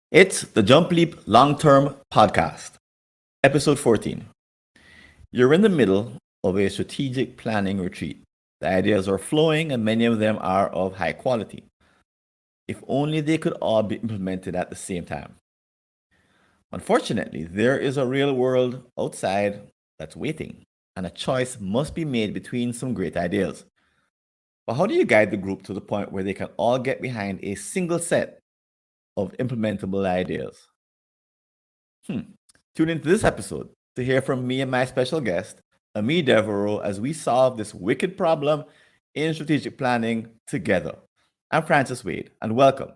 It's the Jump Leap Long Term Podcast, episode 14. You're in the middle of a strategic planning retreat. The ideas are flowing and many of them are of high quality. If only they could all be implemented at the same time. Unfortunately, there is a real world outside that's waiting, and a choice must be made between some great ideas. But how do you guide the group to the point where they can all get behind a single set of implementable ideas? Tune into this episode to hear from me and my special guest, Amie Devero, as we solve this wicked problem in strategic planning together. I'm Francis Wade, and welcome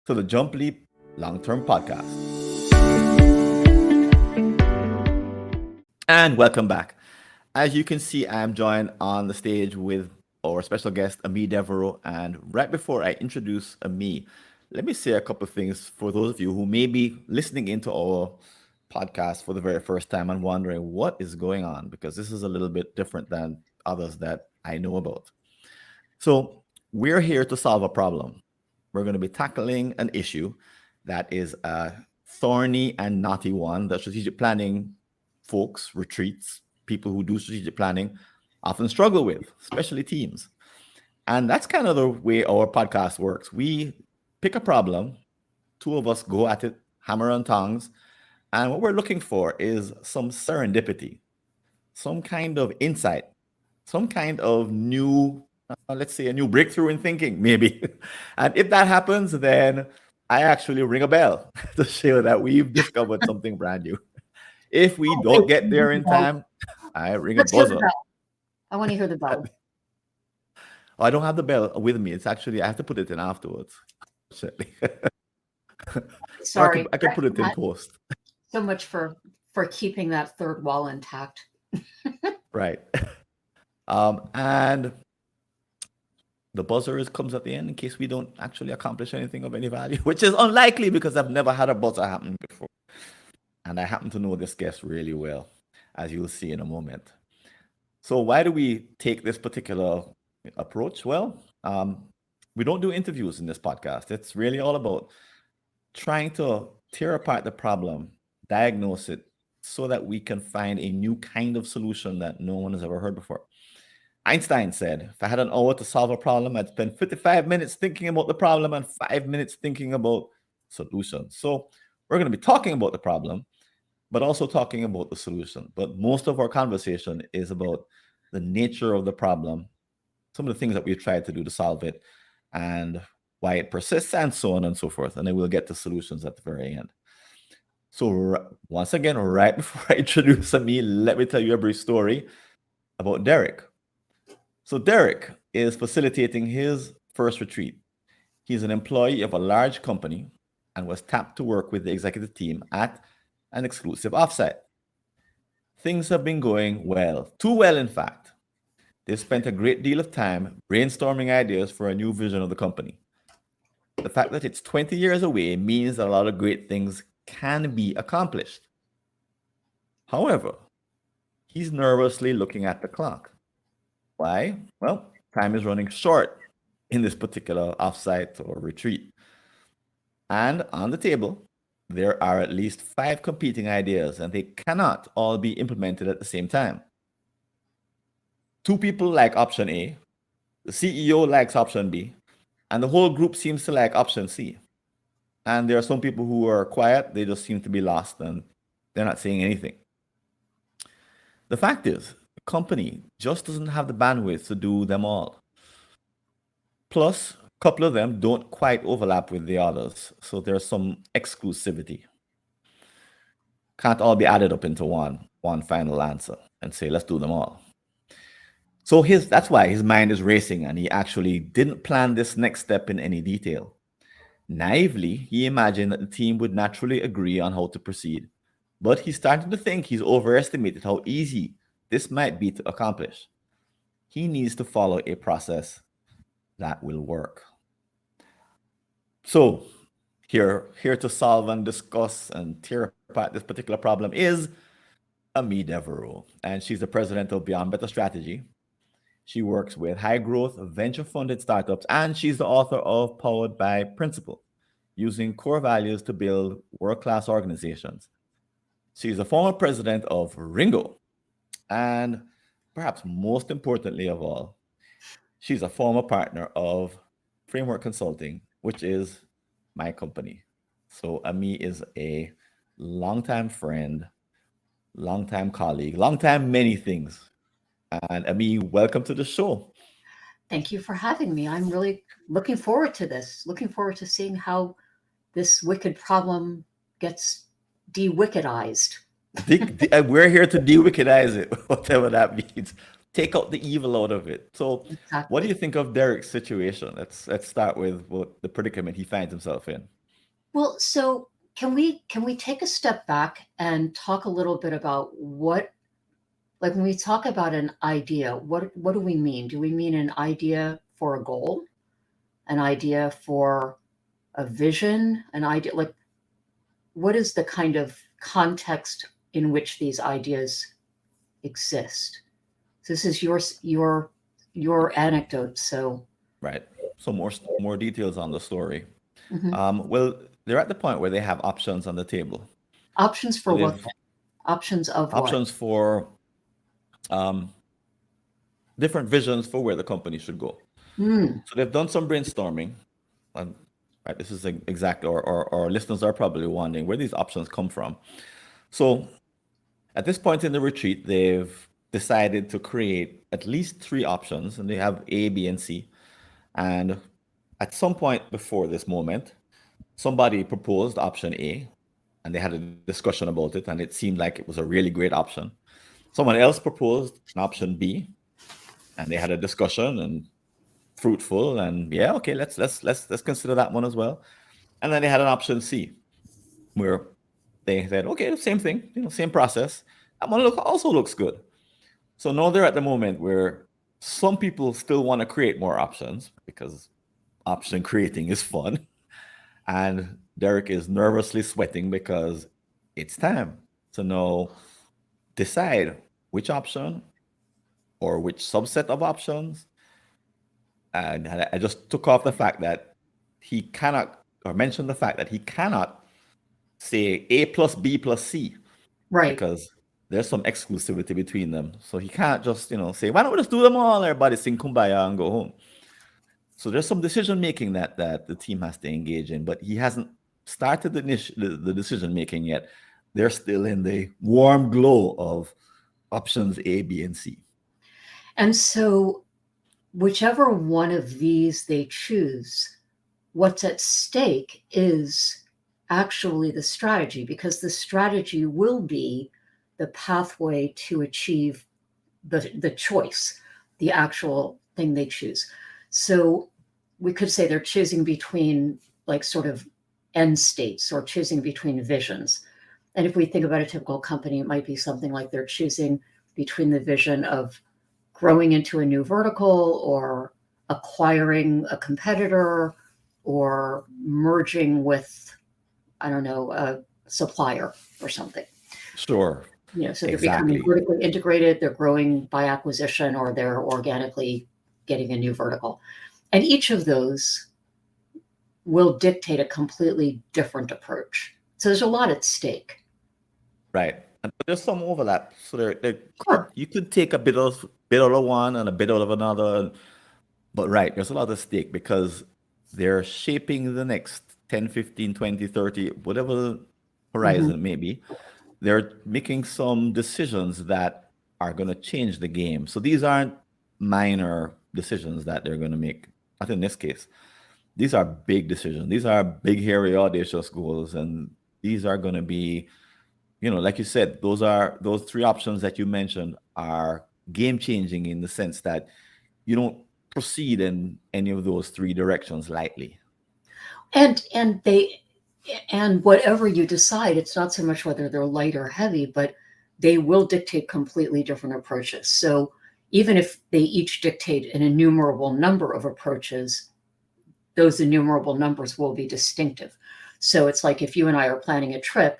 to the Jump Leap Long Term Podcast. And welcome back. As you can see, I'm joined on the stage with our special guest, Amie Devero. And right before I introduce Amie, let me say a couple of things for those of you who may be listening into our podcast for the very first time and wondering what is going on, because this is a little bit different than others that I know about. So, we're here to solve a problem. We're going to be tackling an issue that is a thorny and knotty one that strategic planning folks, retreats, people who do strategic planning often struggle with, especially teams. And that's kind of the way our podcast works. We pick a problem, two of us go at it, hammer and tongs, and what we're looking for is some serendipity, some kind of insight, some kind of new, let's say, a new breakthrough in thinking, maybe. And if that happens, then I actually ring a bell to show that we've discovered something brand new. If we Wait, don't get there in time, I ring a let's hear the buzzer. bell. I want to hear the bell. I don't have the bell with me. It's actually I have to put it in afterwards. Or Sorry, I could put it in Matt, post. so much for keeping that third wall intact. Right. And the buzzer comes at the end in case we don't actually accomplish anything of any value, which is unlikely because I've never had a buzzer happen before. And I happen to know this guest really well, as you'll see in a moment. So, why do we take this particular approach? Well, we don't do interviews in this podcast. It's really all about trying to tear apart the problem, diagnose it, so that we can find a new kind of solution that no one has ever heard before. Einstein said, if I had an hour to solve a problem, I'd spend 55 minutes thinking about the problem and 5 minutes thinking about solutions. So we're going to be talking about the problem, but also talking about the solution. But most of our conversation is about the nature of the problem, some of the things that we've tried to do to solve it, and why it persists, and so on and so forth. And then we'll get to solutions at the very end. So, once again, right before I introduce me, let me tell you a brief story about Derek. So Derek is facilitating his first retreat. He's an employee of a large company and was tapped to work with the executive team at an exclusive offsite. Things have been going well, too well, in fact. They've spent a great deal of time brainstorming ideas for a new vision of the company. The fact that it's 20 years away means that a lot of great things can be accomplished. However, he's nervously looking at the clock. Why? Well, time is running short in this particular offsite or retreat. And on the table, there are at least 5 competing ideas, and they cannot all be implemented at the same time. 2 people like option A, the CEO likes option B, and the whole group seems to like option C. And there are some people who are quiet, they just seem to be lost and they're not saying anything. The fact is, the company just doesn't have the bandwidth to do them all. Plus, a couple of them don't quite overlap with the others, so there's some exclusivity. Can't all be added up into one final answer and say, let's do them all. So that's why his mind is racing and he actually didn't plan this next step in any detail. Naively, he imagined that the team would naturally agree on how to proceed, but he's starting to think he's overestimated how easy this might be to accomplish. He needs to follow a process that will work. So, here to solve and discuss and tear apart this particular problem is Amie Devero, and she's the president of Beyond Better Strategy. She works with high growth venture funded startups, and she's the author of Powered by Principle. using core values to build world-class organizations. She's a former president of Ringo, and perhaps most importantly of all, she's a former partner of Framework Consulting, which is my company. So Amie is a longtime friend, longtime colleague, longtime many things. And Amie, welcome to the show. Thank you for having me. I'm really looking forward to this, looking forward to seeing how this wicked problem gets de-wickedized. We're here to de-wickedise it, whatever that means. Take out the evil out of it. So, what do you Exactly. think of Derek's situation? Let's start with what the predicament he finds himself in. Well, so can we take a step back and talk a little bit about what, like when we talk about an idea, what do we mean? Do we mean an idea for a goal, an idea for a vision, an idea, like what is the kind of context in which these ideas exist? So this is your anecdote. So Right. So more details on the story. mhm. Well, they're at the point where they have options on the table. Options So for what? they've Options of what? options for um, different visions for where the company should go. Hmm. So they've done some brainstorming. And right, this is exact, or listeners are probably wondering where these options come from. So at this point in the retreat, they've decided to create at least three options, and they have A, B, and C. And at some point before this moment, somebody proposed option A, and they had a discussion about it, and it seemed like it was a really great option. Someone else proposed an option B, and they had a discussion and fruitful, and yeah, okay, let's consider that one as well. And then they had an option C, where they said, okay, same thing, same process. That one also looks good. So now they're at the moment where some people still want to create more options because option creating is fun. And Derek is nervously sweating because it's time to now decide which option or which subset of options. And I just took off the fact that he cannot, or mentioned the fact that he cannot say A plus B plus C Right. because there's some exclusivity between them. So he can't just, say, why don't we just do them all? Everybody sing kumbaya and go home. So there's some decision making that the team has to engage in, but he hasn't started the decision making yet. They're still in the warm glow of options A, B, and C. And so whichever one of these they choose, what's at stake is actually the strategy, because the strategy will be the pathway to achieve the choice, the actual thing they choose. So we could say they're choosing between like sort of end states or choosing between visions. And if we think about a typical company, it might be something like they're choosing between the vision of growing into a new vertical or acquiring a competitor or merging with, I don't know, a supplier or something. Sure, So they're becoming exactly. vertically integrated, they're growing by acquisition, or they're organically getting a new vertical. And each of those will dictate a completely different approach. So there's a lot at stake. Right. And there's some overlap. So Sure. you could take a bit of one and a bit out of another. But right, there's a lot at stake because they're shaping the next 10, 15, 20, 30, whatever Hmm. horizon it may be. They're making some decisions that are going to change the game. So these aren't minor decisions that they're going to make. Not in this case. These are big decisions. These are big, hairy, audacious goals, and these are going to be, like you said, those three options that you mentioned are game changing in the sense that you don't proceed in any of those three directions lightly. And whatever you decide, it's not so much whether they're light or heavy, but they will dictate completely different approaches. So even if they each dictate an innumerable number of approaches, those innumerable numbers will be distinctive. So it's like if you and I are planning a trip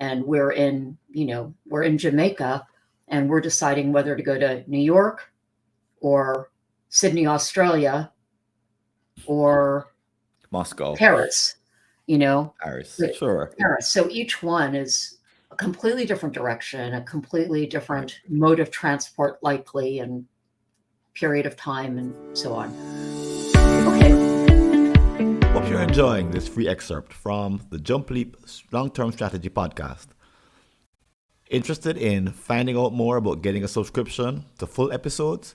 and we're in Jamaica and we're deciding whether to go to New York or Sydney, Australia, or Moscow. Paris. you know? Paris. But Sure. Paris. So each one is a completely different direction, a completely Right. different mode of transport, likely, and period of time, and so on. Okay. Hope you're enjoying this free excerpt from the Jump Leap Long Term Strategy podcast. Interested in finding out more about getting a subscription to full episodes?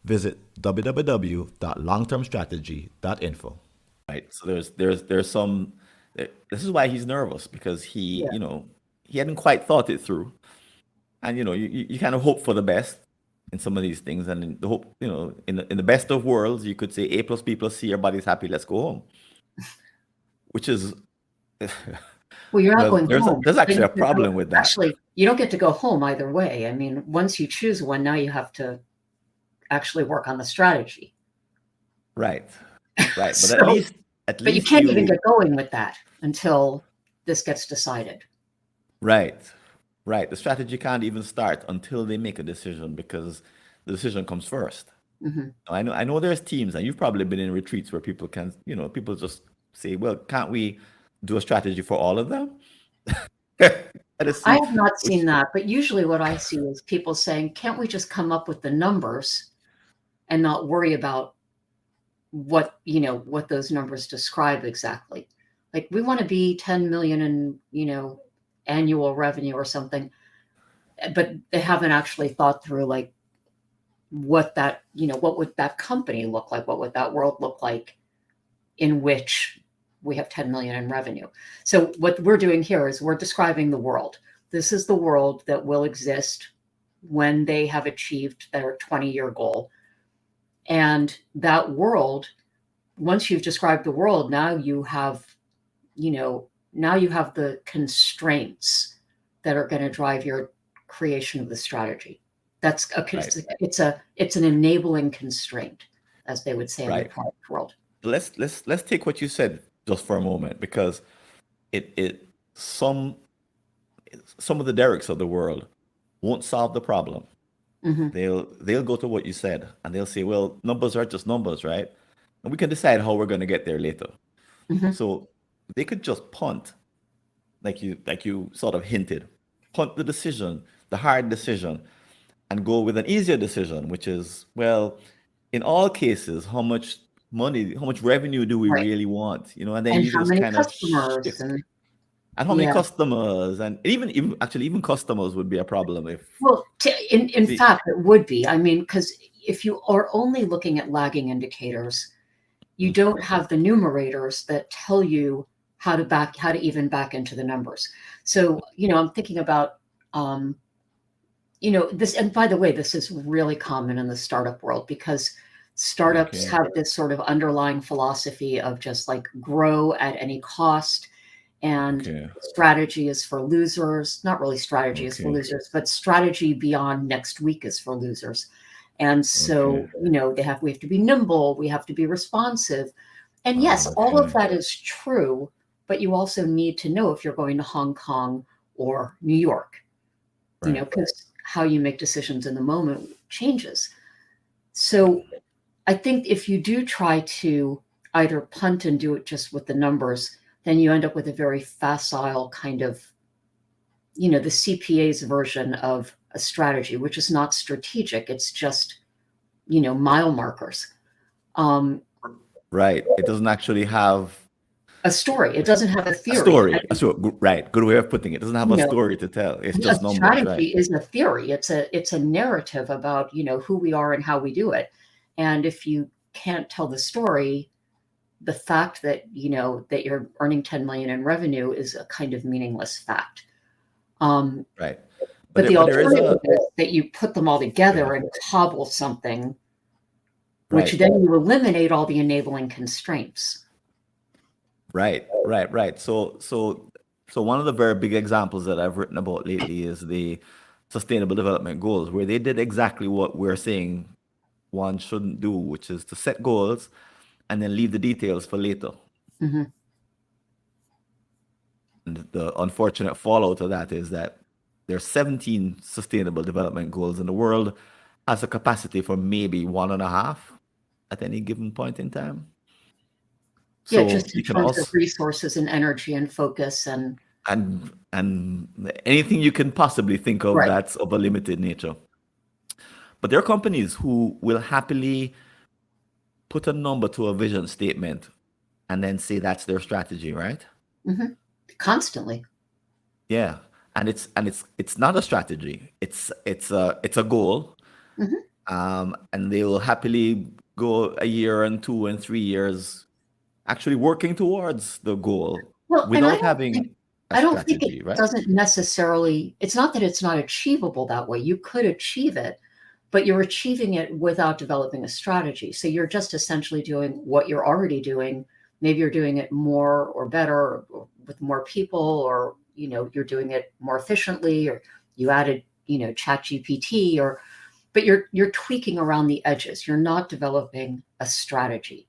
Visit www.longtermstrategy.info. Right. So there's some. This is why he's nervous, because Yeah. he hadn't quite thought it through, and you kind of hope for the best in some of these things, and in the hope, in the best of worlds, you could say A plus B plus C, everybody's happy, let's go home, which is Well, you're not well, going home. there's Then actually a you go, problem with that. actually, you don't get to go home either way. I mean, once you choose one, now you have to actually work on the strategy. Right. Right. But So, at but you least can't even you get going with that until this gets decided. right. Right. The strategy can't even start until they make a decision, because the decision comes first. Hmm. I know there's teams, and you've probably been in retreats where people can, people just say, well, can't we do a strategy for all of them? Let us I see have not which seen that, but usually what I see is people saying, can't we just come up with the numbers and not worry about what those numbers describe exactly? Like, we want to be 10 million in, annual revenue or something, but they haven't actually thought through, like, what would that company look like? What would that world look like in which we have 10 million in revenue? So what we're doing here is we're describing the world. This is the world that will exist when they have achieved their 20-year goal. And that world, once you've described the world, now you have the constraints that are going to drive your creation of the strategy. That's a right. it's an enabling constraint, as they would say in the Right. product world. Let's take what you said just for a moment, because it some of the Derricks of the world won't solve the problem. Hmm. They'll go to what you said, and they'll say, well, numbers are just numbers, right? And we can decide how we're going to get there later. Hmm. So they could just punt, like you sort of hinted, punt the decision, the hard decision, and go with an easier decision, which is, well, in all cases, how much money, how much revenue do we Right. really want? And then And you how just many kind of customers, shift. and And how many yeah. customers, and even customers would be a problem if Well, in the fact, it would be. I mean, because if you are only looking at lagging indicators, you don't have the numerators that tell you how to even back into the numbers. So, I'm thinking about, um, this, and by the way, this is really common in the startup world, because startups okay, have this sort of underlying philosophy of just like grow at any cost, and okay, strategy is for losers. Not really strategy is for okay, losers, but strategy beyond next week is for losers. And okay, so, we have to be nimble, we have to be responsive. And yes, all of okay, that is true, but you also need to know if you're going to Hong Kong or New York, right, because how you make decisions in the moment changes. So I think if you do try to either punt and do it just with the numbers, then you end up with a very facile kind of, the CPA's version of a strategy, which is not strategic. It's just, mile markers. Um, right. It doesn't actually have a story. It doesn't have a a theory. I story. mean, Right, good way of putting it. It doesn't have you a know, story to tell. It's a just numbers, right? strategy is a theory. It's a narrative about, who we are and how we do it. And if you can't tell the story, the fact that that you're earning 10 million in revenue is a kind of meaningless fact. Um, Right. but the But there is alternative a is that you put them all go together ahead. and cobble something, which Right. then you eliminate all the enabling constraints. Right. So one of the very big examples that I've written about lately is the Sustainable Development Goals, where they did exactly what we're saying one shouldn't do, which is to set goals and then leave the details for later. Hmm. And the unfortunate fallout of that is that there's 17 sustainable development goals, and the world has a capacity for maybe one and a half at any given point in time. Yeah, So just in you can terms of also resources and energy and focus and and anything you can possibly think of right. that's of a limited nature. But there are companies who will happily put a number to a vision statement and then say that's their strategy, right? Hmm. Constantly. Yeah. And it's not a strategy. It's a goal. Hmm. And they will happily go a year and 2 and 3 years actually working towards the goal Well, and without having a I don't think it strategy, right? doesn't necessarily, it's not that it's not achievable that way. You could achieve it, but you're achieving it without developing a strategy. So you're just essentially doing what you're already doing. Maybe you're doing it more or better or with more people, or you're doing it more efficiently, or you added, chat GPT, or but you're tweaking around the edges. You're not developing a strategy.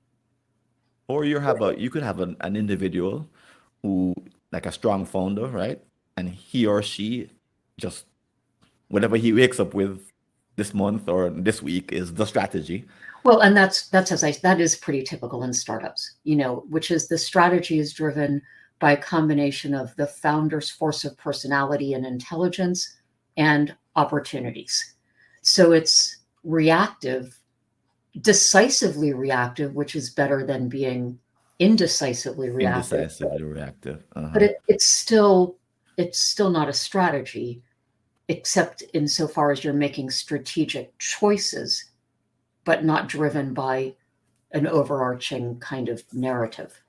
Or you could have an individual who, like a strong founder, right? And he or she just whatever he wakes up with this month or this week is the strategy. Well, and that is pretty typical in startups, which is the strategy is driven by a combination of the founder's force of personality and intelligence and opportunities. So it's reactive, decisively reactive, which is better than being indecisively reactive. Indecisively reactive. But Uh-huh. it's still not a strategy, except insofar as you're making strategic choices, but not driven by an overarching kind of narrative.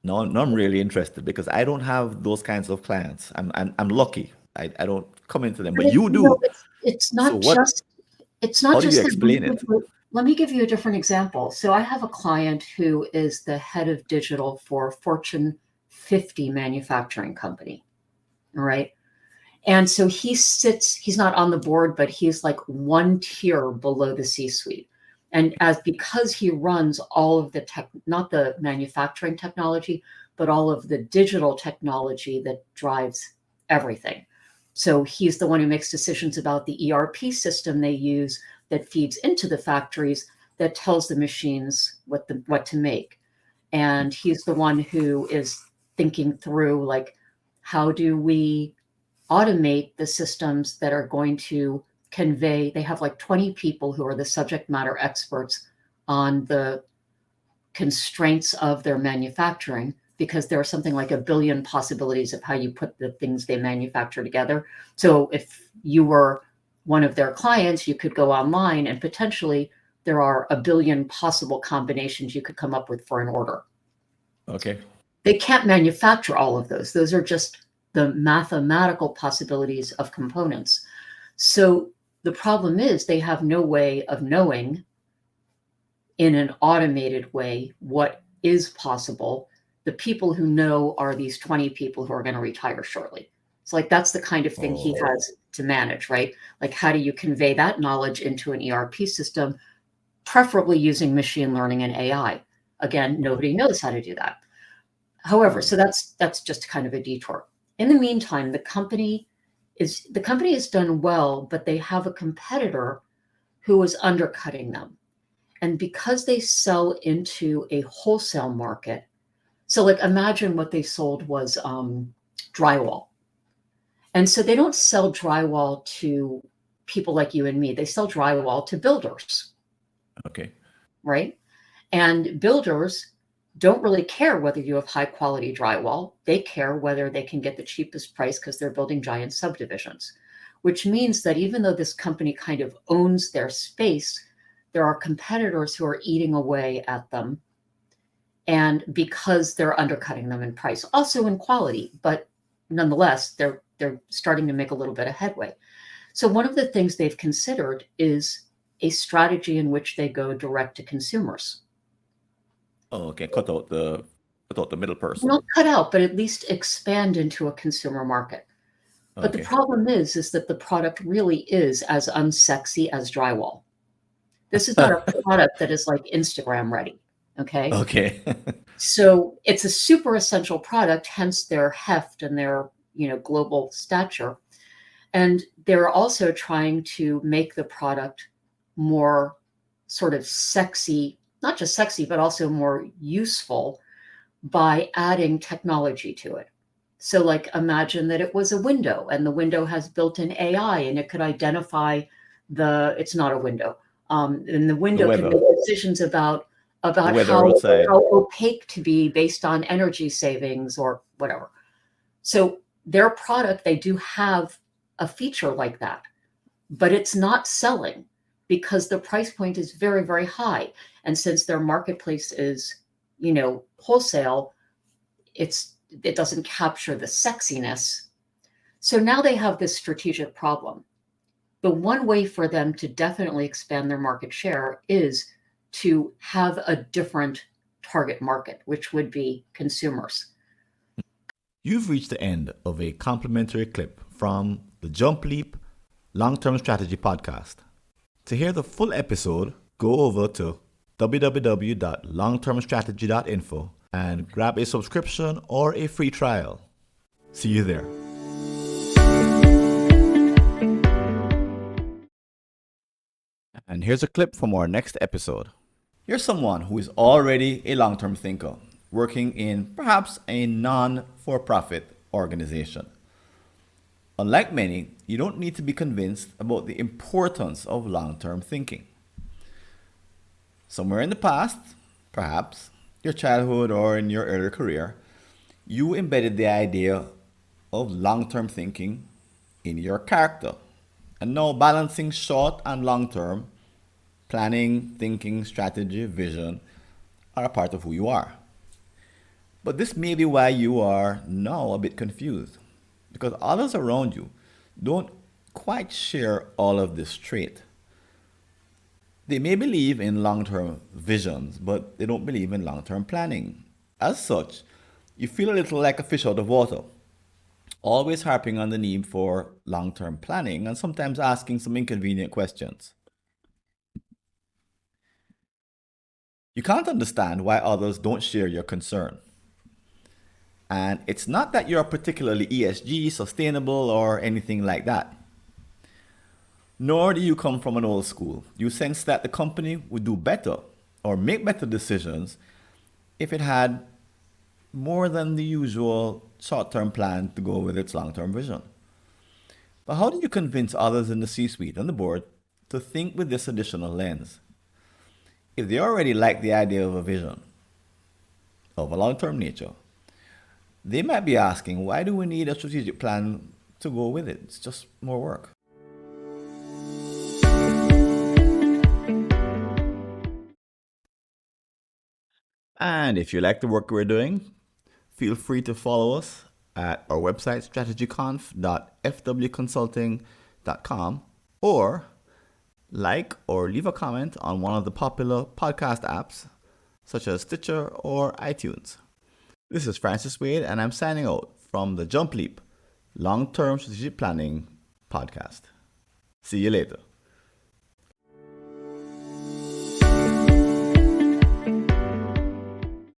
No, I'm really interested because I don't have those kinds of clients. I'm lucky. I don't come into them, But but you do. it's So not what? just it's not How do you just that. explain it? Let me give you a different example. So I have a client who is the head of digital for a Fortune 50 manufacturing company. All right. And so he's not on the board, but he's like one tier below the C-suite. And because he runs all of the tech, not the manufacturing technology, but all of the digital technology that drives everything. So he's the one who makes decisions about the ERP system they use that feeds into the factories, that tells the machines what to make. And he's the one who is thinking through, like, how do we automate the systems that are going to convey. They have like 20 people who are the subject matter experts on the constraints of their manufacturing, because there are something like a billion possibilities of how you put the things they manufacture together. So if you were one of their clients, you could go online and potentially there are a billion possible combinations you could come up with for an order. Okay. They can't manufacture all of those. Those are just the mathematical possibilities of components. So the problem is they have no way of knowing in an automated way what is possible. The people who know are these 20 people who are going to retire shortly. It's like that's the kind of thing he Oh, has to manage, right? Like, how do you convey that knowledge into an ERP system, preferably using machine learning and AI? Again, nobody knows how to do that. However, so that's just kind of a detour. In the meantime, the company has done well, but they have a competitor who is undercutting them. And because they sell into a wholesale market, so like imagine what they sold was drywall. And so they don't sell drywall to people like you and me. They sell drywall to builders, okay. right? And builders don't really care whether you have high quality drywall. They care whether they can get the cheapest price because they're building giant subdivisions, which means that even though this company kind of owns their space, there are competitors who are eating away at them. And because they're undercutting them in price, also in quality, but nonetheless, they're starting to make a little bit of headway. So one of the things they've considered is a strategy in which they go direct to consumers. Oh, okay. Cut out the middle person. Not cut out, but at least expand into a consumer market. But the Okay. problem is that the product really is as unsexy as drywall. This is not a product that is like Instagram ready. Okay. Okay. So it's a super essential product, hence their heft and their, global stature. And they're also trying to make the product more sort of sexy, not just sexy, but also more useful, by adding technology to it. So, like, imagine that it was a window and the window has built in AI and it could identify it's not a window. And the window can weather, make decisions about the weather how outside. opaque to be based on energy savings or whatever. So their product, they do have a feature like that, but it's not selling because the price point is very, very high. And since their marketplace is, wholesale, it doesn't capture the sexiness. So now they have this strategic problem. The one way for them to definitely expand their market share is to have a different target market, which would be consumers. You've reached the end of a complimentary clip from the Jump Leap Long-Term Strategy podcast. To hear the full episode, go over to www.longtermstrategy.info and grab a subscription or a free trial. See you there. And here's a clip from our next episode. You're someone who is already a long-term thinker, working in perhaps a non-for-profit organization. Unlike many, you don't need to be convinced about the importance of long-term thinking. Somewhere in the past, perhaps your childhood or in your earlier career, you embedded the idea of long-term thinking in your character. And now balancing short and long-term planning, thinking, strategy, vision are a part of who you are. But this may be why you are now a bit confused, because others around you don't quite share all of this trait. They may believe in long-term visions, but they don't believe in long-term planning. As such, you feel a little like a fish out of water, always harping on the need for long-term planning and sometimes asking some inconvenient questions. You can't understand why others don't share your concern. And it's not that you're particularly ESG, sustainable, or anything like that. Nor do you come from an old school. You sense that the company would do better or make better decisions if it had more than the usual short-term plan to go with its long-term vision. But how do you convince others in the C-suite and the board to think with this additional lens? If they already like the idea of a vision of a long-term nature, they might be asking, why do we need a strategic plan to go with it? It's just more work. And if you like the work we're doing, feel free to follow us at our website, strategyconf.fwconsulting.com, or like or leave a comment on one of the popular podcast apps, such as Stitcher or iTunes. This is Francis Wade, and I'm signing out from the Jump Leap Long-Term Strategic Planning podcast. See you later.